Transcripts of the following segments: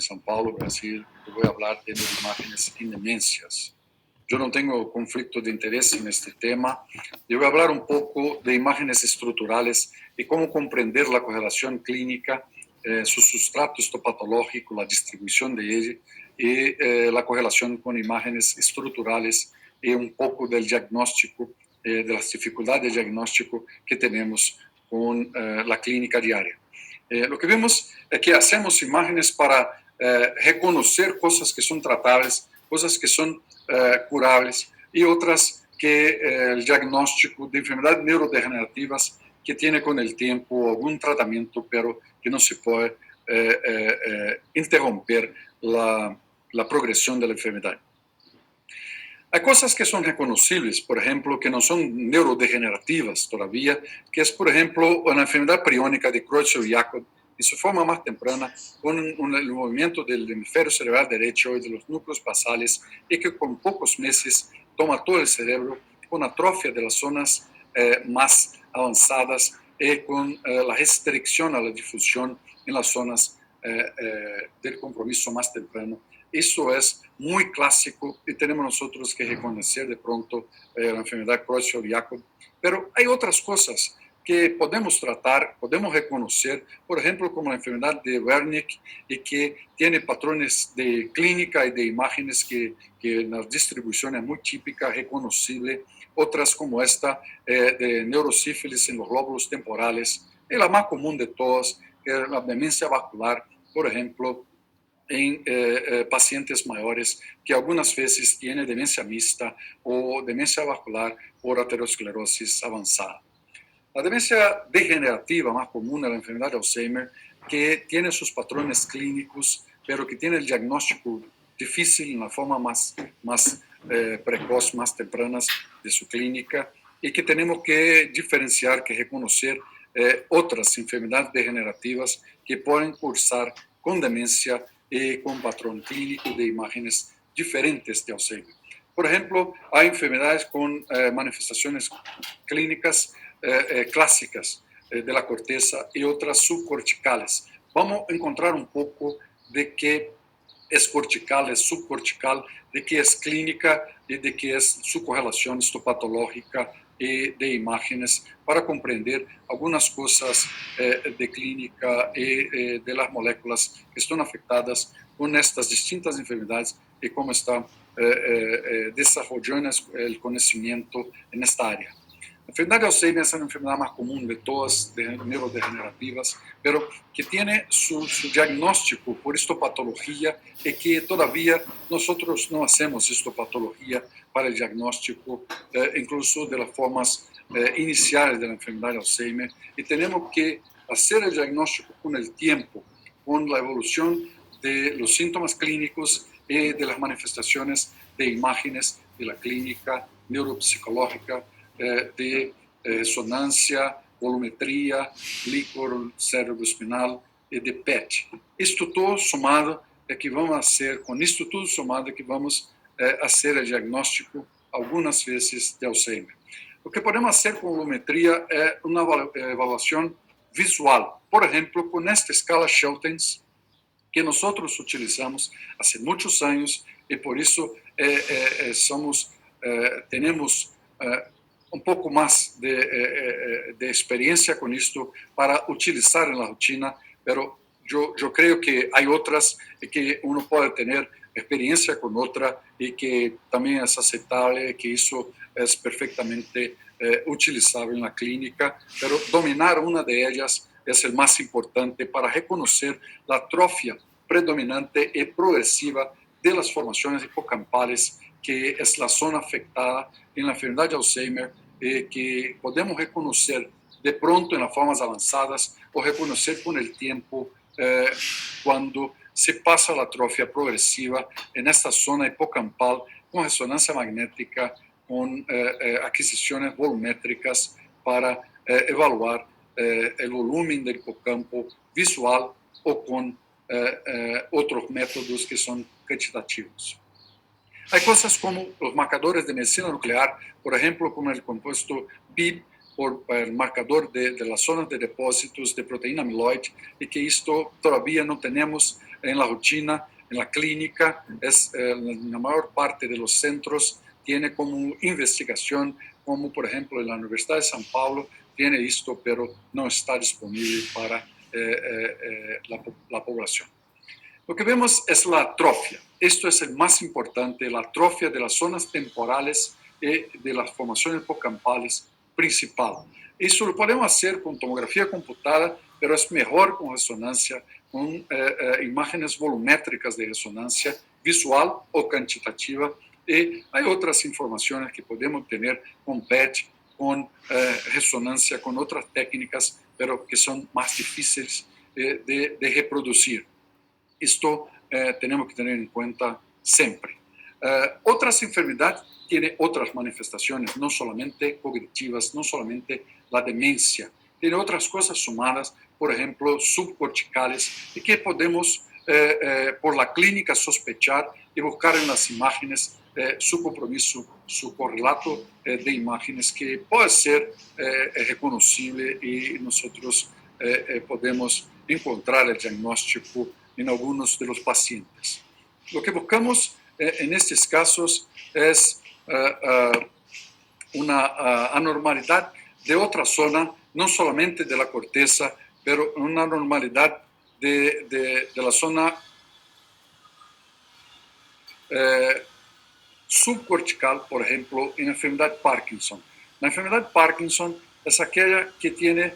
São Paulo, Brasil. Eu vou falar de neuroimagens em demências. Eu não tenho conflito de interesse neste tema. Eu vou falar um pouco de imagens estruturais e como compreender a correlação clínica, su substrato histopatológico, a distribuição de ele e a correlação com imagens estruturais e um pouco do diagnóstico, das dificuldades de diagnóstico que temos com a clínica diária. Lo que vemos é que hacemos imagens para reconhecer coisas que são tratáveis, coisas que são curáveis e outras que o diagnóstico de enfermedades neurodegenerativas que tem com o tempo algum tratamento, pero que não se pode interromper a progressão da enfermidade. Há coisas que são reconhecíveis, por exemplo, que não são neurodegenerativas todavia, que é, por exemplo, uma enfermidade priônica de Creutzfeldt-Jakob, em sua forma mais temprana, com o movimento do hemisfério cerebral direito e dos núcleos basales, e que com poucos meses toma todo o cérebro, com atrofia das zonas mais avançadas e com a restrição à difusão em las zonas do compromisso mais temprano. Isso é muito clássico e temos nós que reconhecer de pronto a enfermidade Creutzfeldt-Jakob. Mas há outras coisas que podemos tratar, podemos reconhecer, por exemplo, como a enfermidade de Wernicke, e que tem patrões de clínica e de imagens que na distribuição é muito típica, reconhecível. Outras como esta, de neurosífilis em los glóbulos temporales, e a mais comum de todas, que é a demência vascular, por exemplo, em pacientes maiores que algumas vezes têm demência mista ou demência vascular por aterosclerose avançada. A demência degenerativa mais comum é a enfermidade de Alzheimer, que tem seus patrões clínicos, pero que tem o diagnóstico difícil na forma mais precoz, mais tempranas de sua clínica, e que temos que diferenciar, que reconhecer outras enfermidades degenerativas que podem cursar com demência e com patrão clínico de imagens diferentes de Alzheimer. Por exemplo, há enfermedades com manifestações clínicas clássicas da corteza e outras subcorticales. Vamos encontrar um pouco de que é cortical, é subcortical, de que é clínica e de que é sua correlação histopatológica e de imagens para compreender algumas coisas de clínica e de las moléculas que estão afetadas com estas distintas enfermedades e como está desarrollando o conhecimento nesta área. A enfermedade de Alzheimer é a enfermedade mais comum de todas, neurodegenerativas, pero que tem su diagnóstico por histopatologia e que todavía nós não hacemos histopatologia para o diagnóstico, incluso de las formas iniciais da enfermedade de Alzheimer, e temos que fazer o diagnóstico com o tempo, com a evolução de los síntomas clínicos e de las manifestações de imagens de la clínica neuropsicológica, de ressonância, volumetria, líquor cerebroespinal e de PET. Isto tudo somado é que vamos fazer, com isto tudo somado é que vamos fazer o diagnóstico algumas vezes de Alzheimer. O que podemos fazer com volumetria é uma avaliação visual, por exemplo, com esta escala Schultens, que nós utilizamos há muitos anos e por isso temos pouco mais de experiência com isto para utilizar na rotina, pero eu creio que há outras que uno pode ter experiência com outra e que também é aceitável, que isso é perfeitamente utilizável na clínica, pero dominar uma de elas é o mais importante para reconhecer a atrofia predominante e progressiva das formações hipocampales, que é a zona afetada na enfermidade de Alzheimer, que podemos reconhecer de pronto nas formas avançadas ou reconhecer com o tempo quando se passa a atrofia progressiva nesta zona hipocampal com ressonância magnética, com aquisições volumétricas para evaluar o volume do hipocampo visual ou com outros métodos que são quantitativos. Há coisas como os marcadores de medicina nuclear, por exemplo, como o composto PIB, por marcador de las zonas de depósitos de proteína amiloide, e que isto todavía não temos en la rutina, en la clínica, la mayor parte de los centros tiene como investigación, como por ejemplo en la Universidad de San Paulo tiene esto, pero no está disponible para la población. Lo que vemos es la atrofia. Esto es el más importante, la atrofia de las zonas temporales y de las formaciones hipocampales principal. Eso lo podemos hacer con tomografía computada, pero es mejor con resonancia, con imágenes volumétricas de resonancia visual o cuantitativa. Y hay otras informaciones que podemos tener con PET, con resonancia, con otras técnicas, pero que son más difíciles de reproducir. Esto tenemos que tener en cuenta siempre. Otras enfermedades tienen otras manifestaciones, no solamente cognitivas, no solamente la demencia, tiene otras cosas sumadas, por ejemplo, subcorticales, y que podemos por la clínica sospechar y buscar en las imágenes su compromiso, su correlato de imágenes que puede ser reconocible y nosotros podemos encontrar el diagnóstico en algunos de los pacientes. Lo que buscamos en estos casos es una anormalidad de otra zona, no solamente de la corteza, pero una anormalidad de la zona subcortical, por ejemplo, en la enfermedad Parkinson. La enfermedad Parkinson es aquella que tiene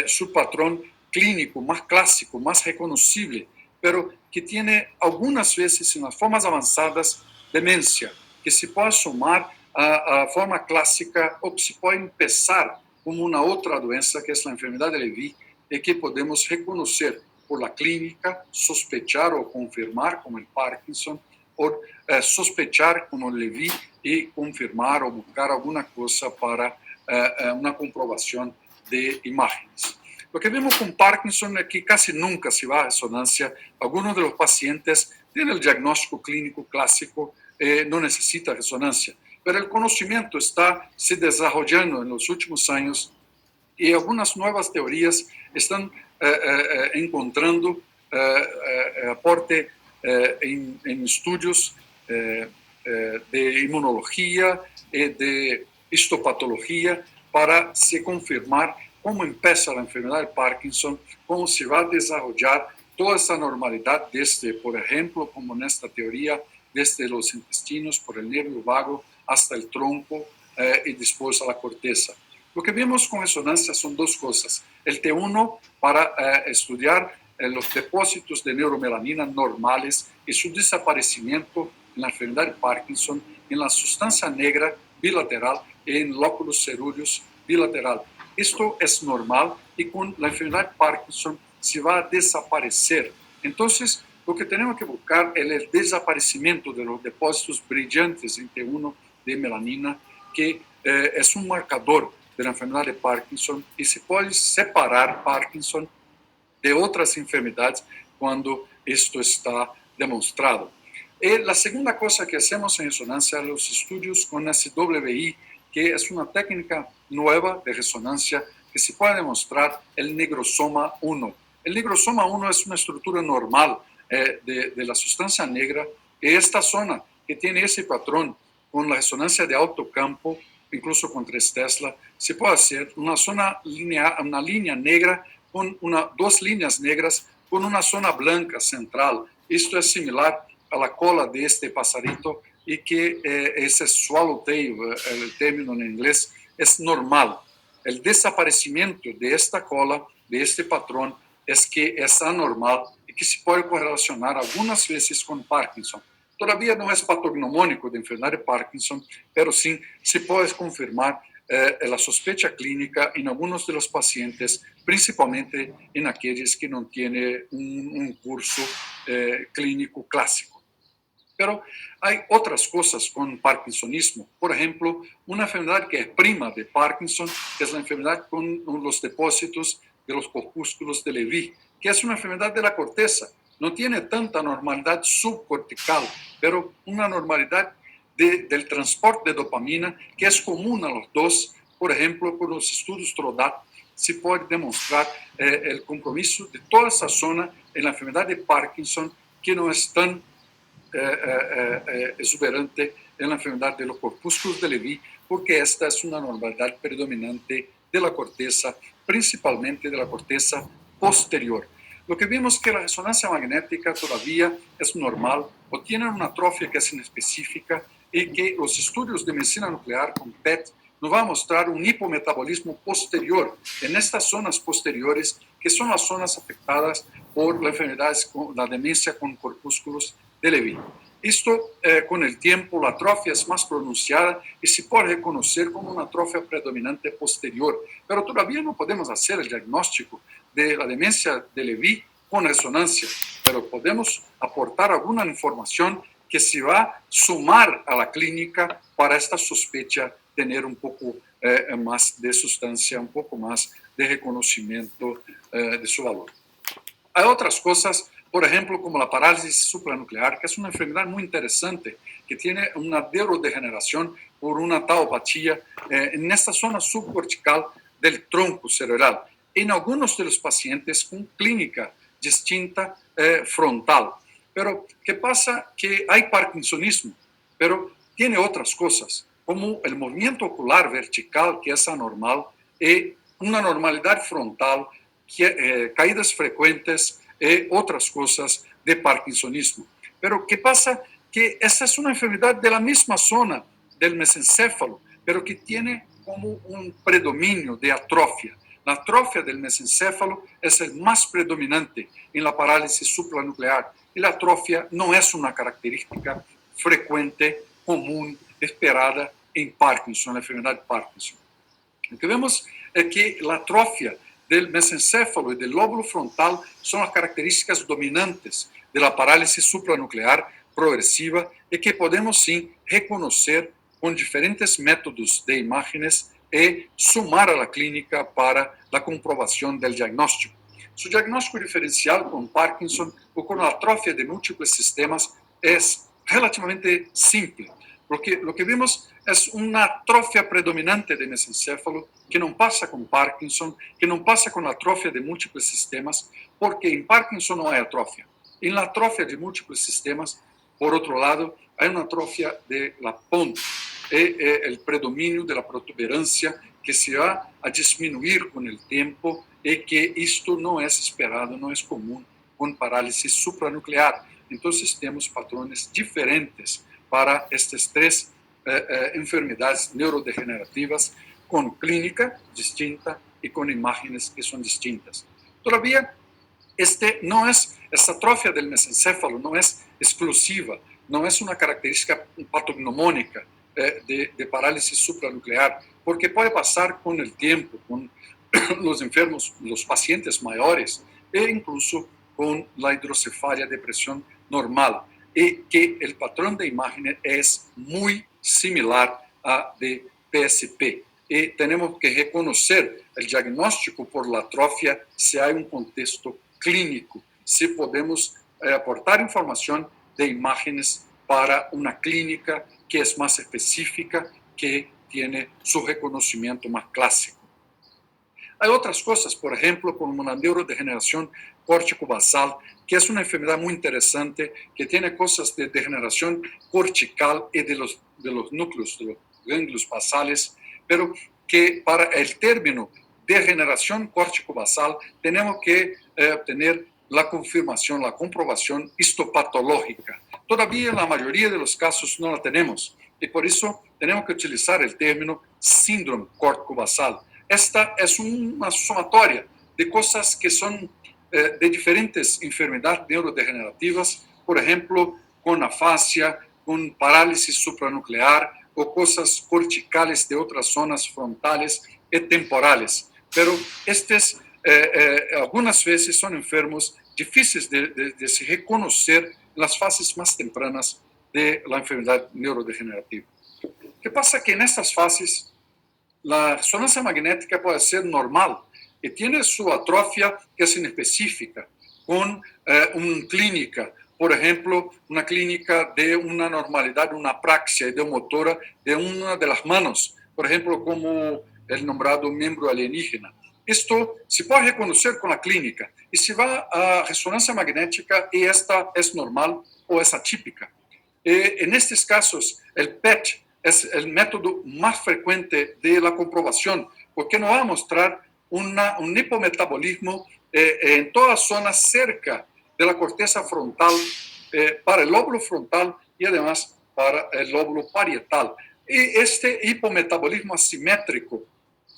su patrón clínico más clásico, más reconocible, pero que tiene algunas veces en las formas avanzadas demencia, que se puede sumar a forma clásica o que se puede empezar como una otra doença, que es la enfermedad de Levy, y que podemos reconocer por la clínica, sospechar o confirmar como el Parkinson, o sospechar como el Levy y confirmar o buscar alguna cosa para una comprobación de imágenes. Lo que vemos con Parkinson es que casi nunca se va a resonancia. Algunos de los pacientes tienen el diagnóstico clínico clásico, no necesita resonancia, pero el conocimiento está se desarrollando en los últimos años y algunas nuevas teorías están encontrando aporte en estudios de inmunología y de histopatología para se confirmar cómo empieza la enfermedad de Parkinson, cómo se va a desarrollar toda esa normalidad desde, por ejemplo, como en esta teoría, desde los intestinos, por el nervio vago, hasta el tronco y después a la corteza. Lo que vemos con resonancia son dos cosas. El T1 para estudiar los depósitos de neuromelanina normales y su desaparecimiento en la enfermedad de Parkinson, en la sustancia negra bilateral y en lóculos cerúleos bilateral. Esto es normal y con la enfermedad de Parkinson se va a desaparecer. Entonces, lo que tenemos que buscar es el desaparecimiento de los depósitos brillantes en T1 de melanina, que es un marcador de la enfermedad de Parkinson y se puede separar Parkinson de otras enfermedades cuando esto está demostrado. Y la segunda cosa que hacemos en resonancia es los estudios con SWI, que es una técnica nueva de resonancia que se puede demostrar el negrosoma 1. El negrosoma 1 es una estructura normal de la sustancia negra, y esta zona que tiene ese patrón con la resonancia de alto campo, incluso con 3 Tesla, se puede hacer una zona lineal, una línea negra con dos líneas negras con una zona blanca central. Esto es similar a la cola de este pasarito y que ese swallowtail, el término en inglés, es normal. El desaparecimiento de esta cola, de este patrón, es que es anormal y que se puede correlacionar algunas veces con Parkinson. Todavía no es patognomónico de enfermedad de Parkinson, pero sí se puede confirmar la sospecha clínica en algunos de los pacientes, principalmente en aquellos que no tienen un curso clínico clásico. Pero hay otras cosas con parkinsonismo. Por ejemplo, una enfermedad que es prima de Parkinson es la enfermedad con los depósitos de los corpúsculos de Levy, que es una enfermedad de la corteza. No tiene tanta normalidad subcortical, pero una normalidad del transporte de dopamina que es común a los dos. Por ejemplo, con los estudios TRODAT se puede demostrar el compromiso de toda esa zona en la enfermedad de Parkinson que no es tan exuberante en la enfermedad de los corpúsculos de Levy, porque esta es una normalidad predominante de la corteza, principalmente de la corteza posterior. Lo que vimos es que la resonancia magnética todavía es normal o tiene una atrofia que es inespecífica y que los estudios de medicina nuclear con PET nos van a mostrar un hipometabolismo posterior en estas zonas posteriores, que son las zonas afectadas por la enfermedad, la demencia con corpúsculos de Levy. Esto, con el tiempo, la atrofia es más pronunciada y se puede reconocer como una atrofia predominante posterior, pero todavía no podemos hacer el diagnóstico de la demencia de Levy con resonancia, pero podemos aportar alguna información que se va a sumar a la clínica para esta sospecha tener un poco más de sustancia, un poco más de reconocimiento de su valor. Hay otras cosas, por ejemplo, como la parálisis supranuclear, que es una enfermedad muy interesante, que tiene una neurodegeneración por una tauopatía en esta zona subcortical del tronco cerebral. En algunos de los pacientes con clínica distinta frontal. Pero, ¿qué pasa? Que hay parkinsonismo, pero tiene otras cosas, como el movimiento ocular vertical, que es anormal, y una normalidad frontal, caídas frecuentes y otras cosas de parkinsonismo. Pero, ¿qué pasa? Que esta es una enfermedad de la misma zona del mesencéfalo, pero que tiene como un predominio de atrofia. La atrofia del mesencéfalo es el más predominante en la parálisis supranuclear y la atrofia no es una característica frecuente, común, esperada en Parkinson, en la enfermedad de Parkinson. Lo que vemos es que la atrofia del mesencéfalo y del lóbulo frontal son las características dominantes de la parálisis supranuclear progresiva y que podemos sí reconocer con diferentes métodos de imágenes y sumar a la clínica para la comprobación del diagnóstico. Su diagnóstico diferencial con Parkinson o con la atrofia de múltiples sistemas es relativamente simple. Lo que vemos es una atrofia predominante de mesencéfalo que no pasa con Parkinson, que no pasa con la atrofia de múltiples sistemas, porque en Parkinson no hay atrofia. En la atrofia de múltiples sistemas, por otro lado, hay una atrofia de la PON, el predominio de la protuberancia que se va a disminuir con el tiempo y que esto no es esperado, no es común con parálisis supranuclear. Entonces tenemos patrones diferentes para estas tres enfermedades neurodegenerativas con clínica distinta y con imágenes que son distintas. Todavía esta atrofia del mesencéfalo no es exclusiva, no es una característica patognomónica de parálisis supranuclear, porque puede pasar con el tiempo, con los enfermos, los pacientes mayores e incluso con la hidrocefalia de presión normal, y que el patrón de imagen es muy similar a de PSP. Y tenemos que reconocer el diagnóstico por la atrofia si hay un contexto clínico, si podemos aportar información de imágenes para una clínica que es más específica, que tiene su reconocimiento más clásico. Hay otras cosas, por ejemplo, como una neurodegeneración córtico-basal, que es una enfermedad muy interesante, que tiene cosas de degeneración cortical y de los núcleos, de los ganglios basales, pero que para el término degeneración córtico-basal tenemos que obtener la confirmación, la comprobación histopatológica. Todavía en la mayoría de los casos no la tenemos y por eso tenemos que utilizar el término síndrome córtico-basal. Esta es una sumatoria de cosas que son de diferentes enfermedades neurodegenerativas, por ejemplo, con afasia, con parálisis supranuclear o cosas corticales de otras zonas frontales y temporales. Pero algunas veces son enfermos difíciles de se reconocer en las fases más tempranas de la enfermedad neurodegenerativa. ¿Qué pasa? Que en estas fases la resonancia magnética puede ser normal y tiene su atrofia que es inespecífica, con una clínica, por ejemplo, una clínica de una normalidad, una apraxia ideomotora de una de las manos, por ejemplo, como el nombrado miembro alienígena, Esto se puede reconocer con la clínica y se va a resonancia magnética y esta es normal o es atípica. En estos casos, el PET es el método más frecuente de la comprobación porque nos va a mostrar un hipometabolismo en todas zonas cerca de la corteza frontal para el lóbulo frontal y además para el lóbulo parietal. Y este hipometabolismo asimétrico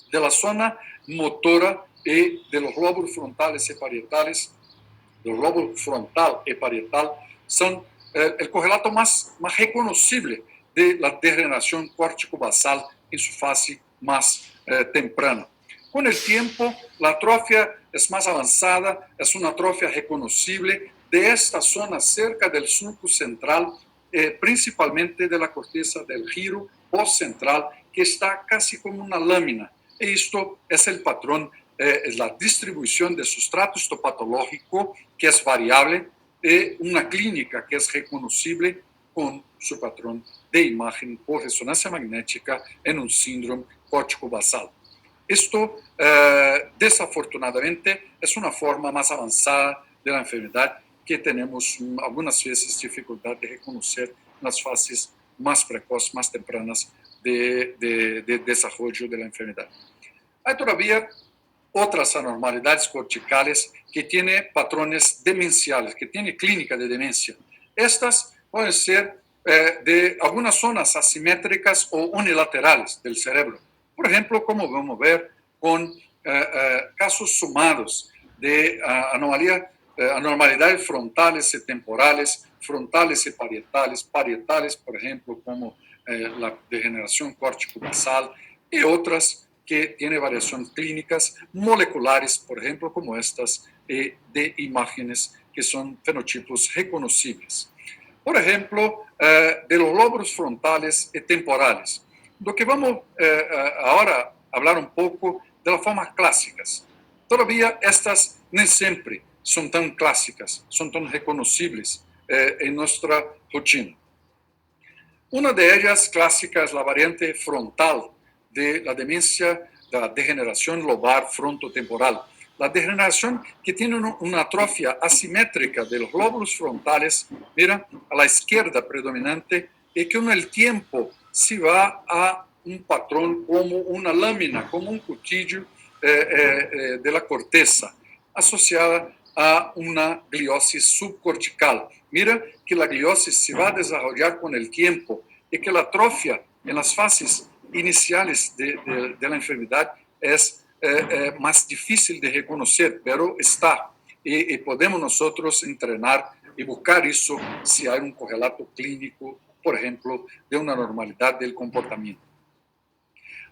de la zona motora y de los lóbulos frontales y parietales, del lóbulo frontal y parietal, son el correlato más reconocible de la degeneración córtico-basal en su fase más temprana. Con el tiempo, la atrofia es más avanzada, es una atrofia reconocible de esta zona cerca del surco central, principalmente de la corteza del giro postcentral, que está casi como una lámina. Esto es el patrón, la distribución de sustrato histopatológico, que es variable, una clínica que es reconocible con su patrón de imagen por resonancia magnética en un síndrome córtico-basal. Esto, desafortunadamente, es una forma más avanzada de la enfermedad que tenemos algunas veces dificultad de reconocer en las fases más precoces, más tempranas de desarrollo de la enfermedad. Hay todavía otras anormalidades corticales que tienen patrones demenciales, que tienen clínica de demencia. Estas pueden ser de algunas zonas asimétricas o unilaterales del cerebro. Por ejemplo, como vamos a ver con casos sumados de anormalidades frontales y temporales, frontales y parietales, parietales, por ejemplo, como la degeneración córtico-basal y otras que tienen variaciones clínicas moleculares, por ejemplo, como estas de imágenes que son fenotipos reconocibles. Por ejemplo, de los lóbulos frontales y temporales. Lo que vamos ahora a hablar un poco de las formas clásicas. Todavía estas no siempre son tan clásicas, son tan reconocibles en nuestra rutina. Una de ellas clásica es la variante frontal de la demencia, de la degeneración lobar frontotemporal. La degeneración que tiene una atrofia asimétrica de los lóbulos frontales, mira, a la izquierda predominante, y que con el tiempo se va a un patrón como una lámina, como un cuchillo de la corteza, asociada a una gliosis subcortical. Mira que la gliosis se va a desarrollar con el tiempo y que la atrofia en las fases iniciales de la enfermedad es más difícil de reconocer, pero está. Y podemos nosotros entrenar y buscar eso si hay un correlato clínico, por ejemplo, de una normalidad del comportamiento.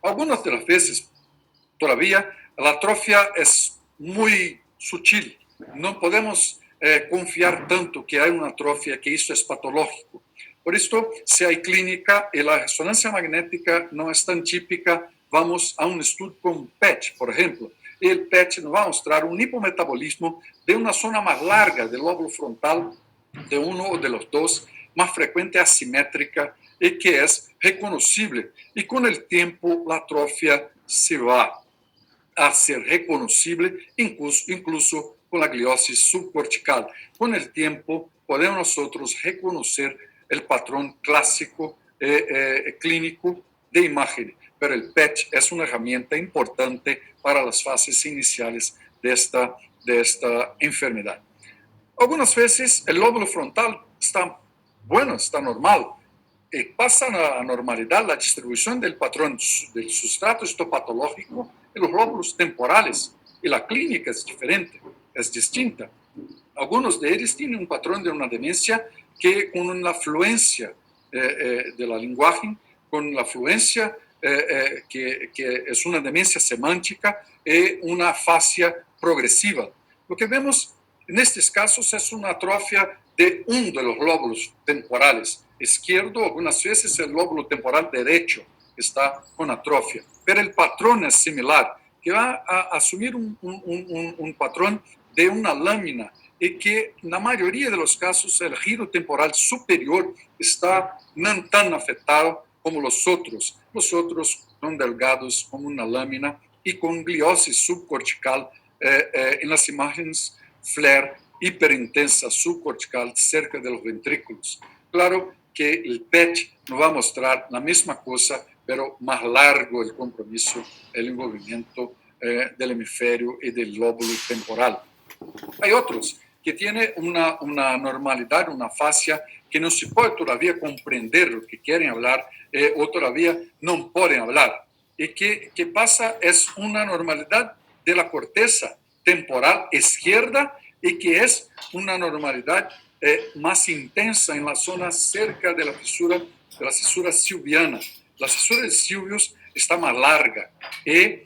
Algunas de las veces, todavía, la atrofia es muy sutil. No podemos confiar tanto que hay una atrofia, que eso es patológico. Por esto, si hay clínica y la resonancia magnética no es tan típica, vamos a un estudio con PET, por ejemplo. Y el PET nos va a mostrar un hipometabolismo de una zona más larga del lóbulo frontal, de uno o de los dos, más frecuente asimétrica y que es reconocible. Y con el tiempo la atrofia se va a ser reconocible, incluso con la gliosis subcortical. Con el tiempo podemos nosotros reconocer el patrón clásico clínico de imagen, pero el PET es una herramienta importante para las fases iniciales de esta enfermedad. Algunas veces el lóbulo frontal está bueno, está normal, pasa a normalidad la distribución del patrón del sustrato histopatológico en los lóbulos temporales y la clínica es diferente, es distinta. Algunos de ellos tienen un patrón de una demencia que con una fluencia de la lenguaje, con la fluencia que es una demencia semántica y una afasia progresiva. Lo que vemos en estos casos es una atrofia de uno de los lóbulos temporales izquierdo, algunas veces el lóbulo temporal derecho está con atrofia, pero el patrón es similar, que va a asumir un patrón de una lámina y que en la mayoría de los casos el giro temporal superior está no tan afectado como los otros. Los otros son delgados como una lámina y con gliosis subcortical en las imágenes flare hiperintensa subcortical cerca de los ventrículos. Claro que el PET nos va a mostrar la misma cosa, pero más largo el compromiso, el envolvimiento del hemisferio y del lóbulo temporal. Hay otros que tienen una normalidad, una fascia que no se puede todavía comprender lo que quieren hablar o todavía no pueden hablar. Y que pasa es una normalidad de la corteza temporal izquierda y que es una normalidad más intensa en la zona cerca de la fisura silviana. La fisura de Silvius está más larga y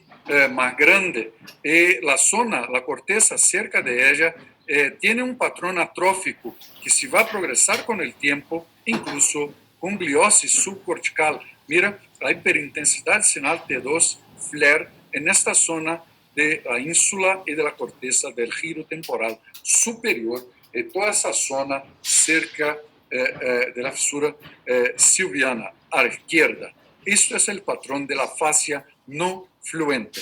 más grande. La zona, la corteza cerca de ella, tiene un patrón atrófico que se va a progresar con el tiempo, incluso con gliosis subcortical. Mira, la hiperintensidad sinal T2 flare en esta zona de la ínsula y de la corteza del giro temporal superior, y toda esa zona cerca de la fisura silviana a la izquierda. Esto es el patrón de la fascia no fluente.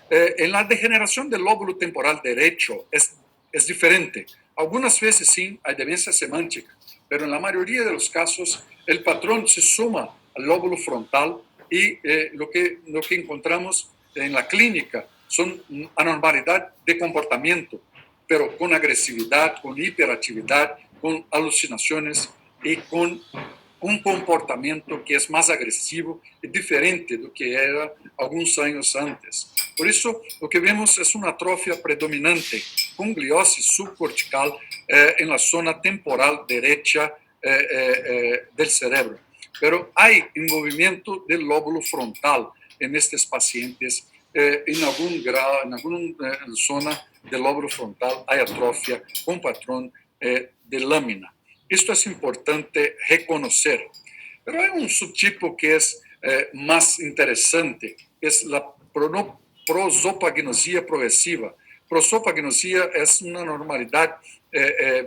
En la degeneración del lóbulo temporal derecho es diferente. Algunas veces sí hay demencia semántica, pero en la mayoría de los casos el patrón se suma al lóbulo frontal y lo que encontramos en la clínica son anormalidad de comportamiento, pero con agresividad, con hiperactividad, con alucinaciones y con un comportamiento que es más agresivo y diferente de lo que era algunos años antes. Por eso, lo que vemos es una atrofia predominante con gliosis subcortical en la zona temporal derecha del cerebro. Pero hay envolvimiento del lóbulo frontal en estos pacientes. En algún grado, en alguna zona del lóbulo frontal hay atrofia con patrón de lámina. Esto es importante reconocer. Pero hay un subtipo que es más interesante, que es la prosopagnosia progresiva. Prosopagnosia es una normalidad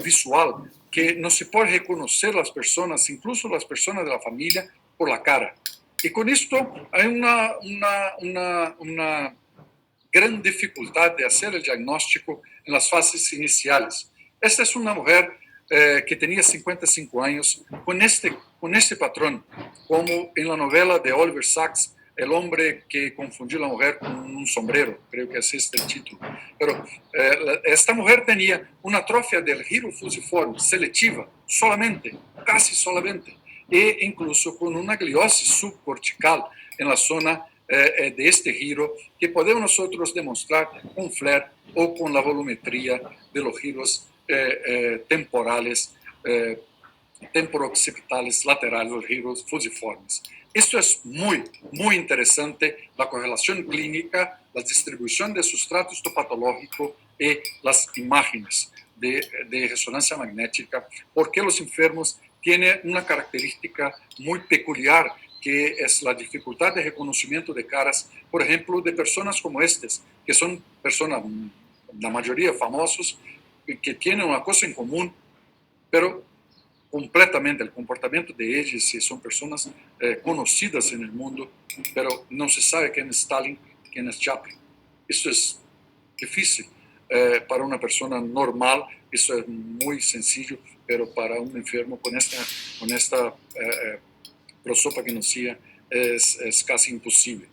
visual que no se puede reconocer las personas, incluso las personas de la familia, por la cara. Y con esto hay una gran dificultad de hacer el diagnóstico en las fases iniciales. Esta es una mujer que tenía 55 años con este patrón, como en la novela de Oliver Sacks, El hombre que confundió a la mujer con un sombrero, creo que es este el título. Pero esta mujer tenía una atrofia del giro fusiforme selectiva, solamente, casi solamente, e incluso con una gliosis subcortical en la zona de este giro que podemos nosotros demostrar con FLAIR o con la volumetría de los giros temporales, temporoccipitales laterales, los giros fusiformes. Esto es muy, muy interesante, la correlación clínica, la distribución de sustrato histopatológico y las imágenes de resonancia magnética, porque los enfermos tienen una característica muy peculiar, que es la dificultad de reconocimiento de caras, por ejemplo, de personas como estas, que son personas, la mayoría famosos, que tienen una cosa en común, pero completamente el comportamiento de ellos, si son personas conocidas en el mundo, pero no se sabe quién es Stalin, quién es Chaplin. Eso es difícil. Para una persona normal, eso es muy sencillo, pero para un enfermo con esta prosopagnosia es casi imposible.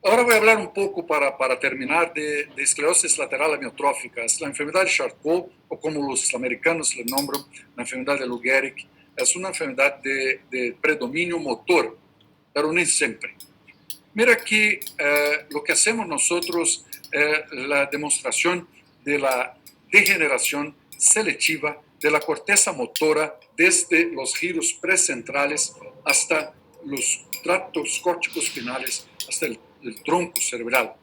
Ahora voy a hablar un poco para terminar de esclerosis lateral amiotrófica. Es la enfermedad de Charcot, o como los americanos le nombran, la enfermedad de Lou Gehrig. Es una enfermedad de predominio motor, pero no siempre. Mira aquí lo que hacemos nosotros, la demostración de la degeneración selectiva de la corteza motora desde los giros precentrales hasta los tractos corticospinales, hasta el tronco cerebral.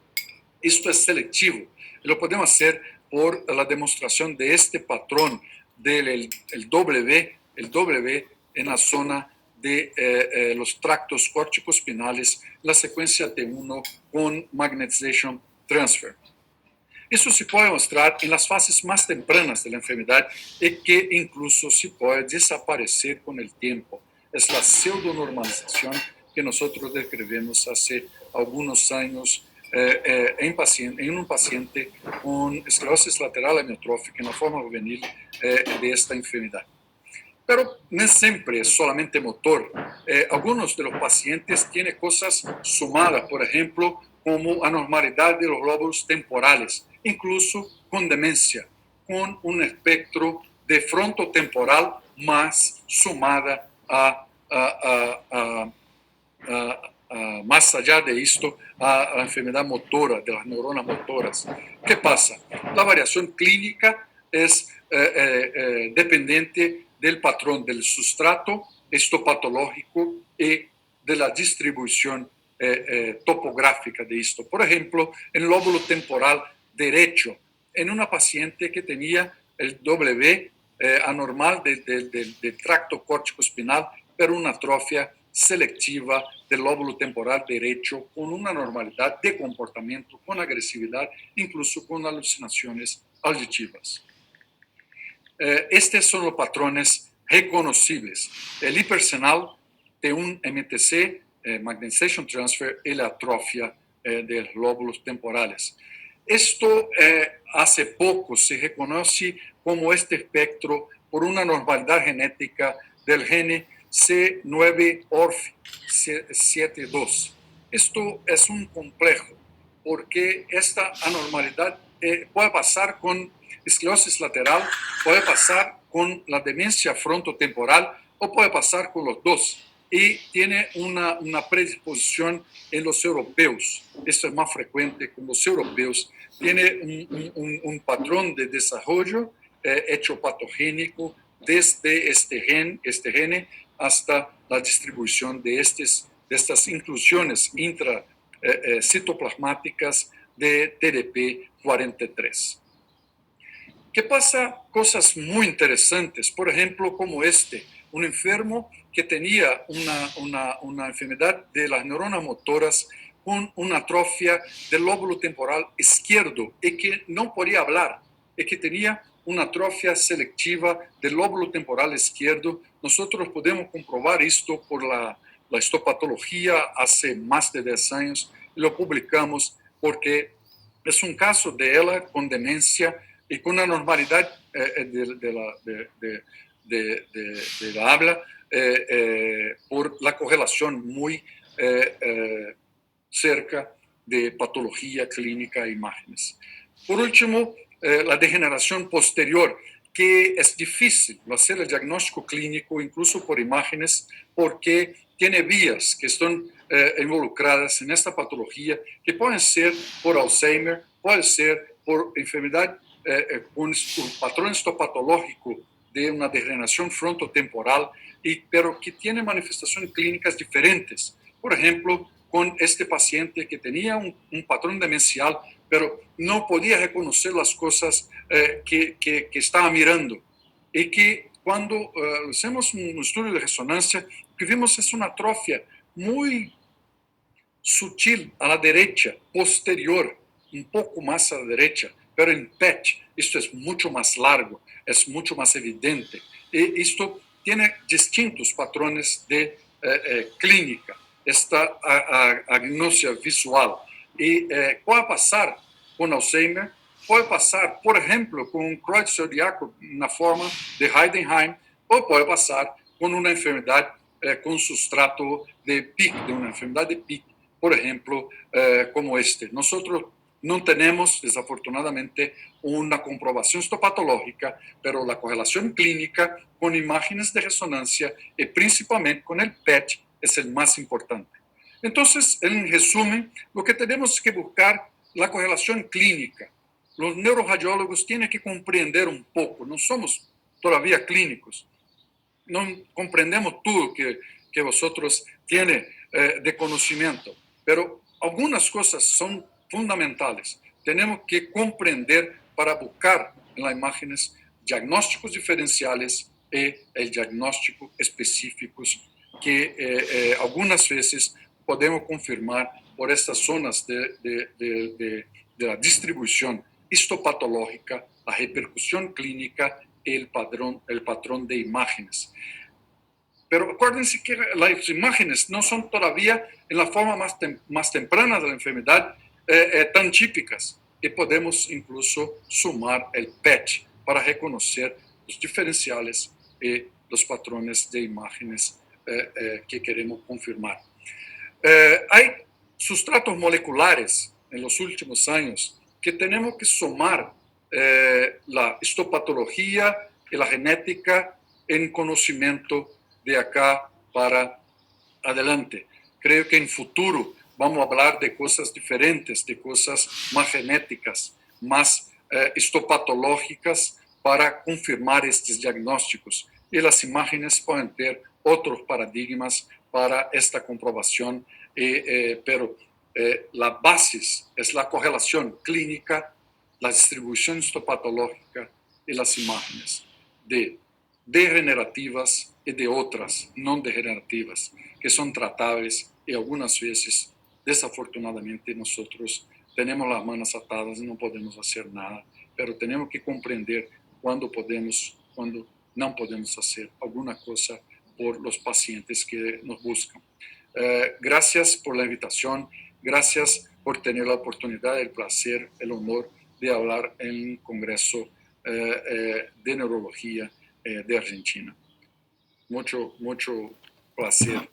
Esto es selectivo. Lo podemos hacer por la demostración de este patrón del W en la zona de los tractos corticospinales, la secuencia T1 con magnetization transfer. Eso se puede mostrar en las fases más tempranas de la enfermedad y que incluso se puede desaparecer con el tiempo. Es la pseudonormalización que nosotros describimos hace algunos años en un paciente con esclerosis lateral amiotrófica en la forma juvenil de esta enfermedad. Pero no siempre es solamente motor. Algunos de los pacientes tienen cosas sumadas, por ejemplo, como anormalidad de los lóbulos temporales, incluso con demencia, con un espectro de frontotemporal más sumada más allá de esto, a la enfermedad motora, de las neuronas motoras. ¿Qué pasa? La variación clínica es dependiente del patrón del sustrato histopatológico y de la distribución topográfica de esto. Por ejemplo, en el lóbulo temporal derecho, en una paciente que tenía el W anormal del tracto córtico-espinal, pero una atrofia selectiva del lóbulo temporal derecho con una normalidad de comportamiento, con agresividad, incluso con alucinaciones auditivas. Estos son los patrones reconocibles. El hipersenal de un MTC, Magnetization Transfer, y la atrofia de los lóbulos temporales. Esto hace poco se reconoce como este espectro por una normalidad genética del gene C9orf72. Esto es un complejo porque esta anormalidad puede pasar con esclerosis lateral, puede pasar con la demencia frontotemporal o puede pasar con los dos. Y tiene una predisposición en los europeos. Esto es más frecuente con los europeos. Tiene un patrón de desarrollo hecho patogénico desde este gene hasta la distribución de estas inclusiones intracitoplasmáticas de TDP43. ¿Qué pasa? Cosas muy interesantes, por ejemplo, como un enfermo que tenía una enfermedad de las neuronas motoras con una atrofia del lóbulo temporal izquierdo y que no podía hablar, y que tenía una atrofia selectiva del lóbulo temporal izquierdo. Nosotros podemos comprobar esto por la histopatología hace más de 10 años y lo publicamos porque es un caso de ella con demencia y con una normalidad de la habla por la correlación muy cerca de patología clínica e imágenes. Por último, la degeneración posterior, que es difícil hacer el diagnóstico clínico, incluso por imágenes, porque tiene vías que están involucradas en esta patología, que pueden ser por Alzheimer, puede ser por enfermedad con un patrón histopatológico de una degeneración frontotemporal, pero que tiene manifestaciones clínicas diferentes. Por ejemplo, con este paciente que tenía un patrón demencial, pero no podía reconocer las cosas que estaba mirando. Y que cuando hacemos un estudio de resonancia, lo que vimos es una atrofia muy sutil a la derecha, posterior, un poco más a la derecha, pero en PET esto es mucho más largo, es mucho más evidente. Y esto tiene distintos patrones de clínica, esta agnosia visual. Y puede pasar con Alzheimer, puede pasar, por ejemplo, con un Kreutz zodiaco, una forma de Heidenheim, o puede pasar con una enfermedad con sustrato de PIC, de una enfermedad de PIC, por ejemplo, como Nosotros no tenemos, desafortunadamente, una comprobación histopatológica, pero la correlación clínica con imágenes de resonancia y principalmente con el PET es el más importante. Entonces, en resumen, lo que tenemos que buscar la correlación clínica. Los neuroradiólogos tienen que comprender un poco, no somos todavía clínicos, no comprendemos todo que vosotros tienen de conocimiento, pero algunas cosas son fundamentales. Tenemos que comprender para buscar en las imágenes diagnósticos diferenciales y el diagnóstico específicos que algunas veces podemos confirmar por estas zonas de la distribución histopatológica, la repercusión clínica y el patrón de imágenes. Pero acuérdense que las imágenes no son todavía en la forma más temprana de la enfermedad tan típicas, y podemos incluso sumar el PET para reconocer los diferenciales y los patrones de imágenes que queremos confirmar. Hay sustratos moleculares en los últimos años que tenemos que sumar la histopatología y la genética en conocimiento de acá para adelante. Creo que en futuro vamos a hablar de cosas diferentes, de cosas más genéticas, más histopatológicas para confirmar estos diagnósticos. Y las imágenes pueden ter otros paradigmas para esta comprobación, pero la base es la correlación clínica, la distribución histopatológica y las imágenes de degenerativas y de otras no degenerativas que son tratables, y algunas veces, desafortunadamente, nosotros tenemos las manos atadas y no podemos hacer nada, pero tenemos que comprender cuándo podemos, cuándo no podemos hacer alguna cosa por los pacientes que nos buscan. Gracias por la invitación, gracias por tener la oportunidad, el placer, el honor de hablar en un congreso de neurología de Argentina. Mucho placer